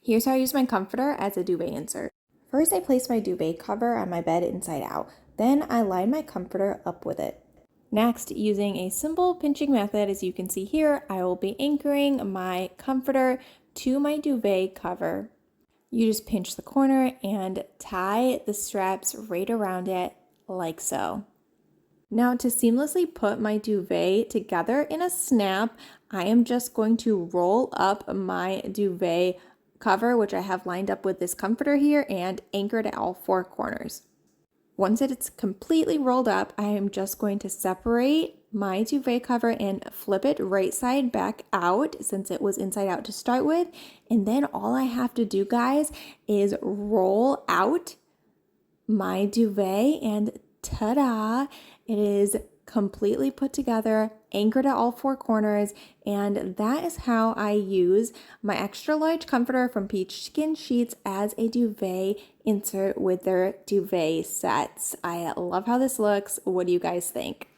Here's how I use my comforter as a duvet insert. First, I place my duvet cover on my bed inside out. Then I line my comforter up with it. Next, using a simple pinching method, as you can see here, I will be anchoring my comforter to my duvet cover. You just pinch the corner and tie the straps right around it like so. Now, to seamlessly put my duvet together in a snap, I am just going to roll up my duvet cover, which I have lined up with this comforter here, and anchored at all four corners. Once it's completely rolled up, I am just going to separate my duvet cover and flip it right side back out since it was inside out to start with. And then all I have to do, guys, is roll out my duvet and ta-da, it is completely put together, anchored at all four corners, and that is how I use my extra large comforter from PeachSkinSheets as a duvet insert with their duvet sets. I love how this looks. What do you guys think?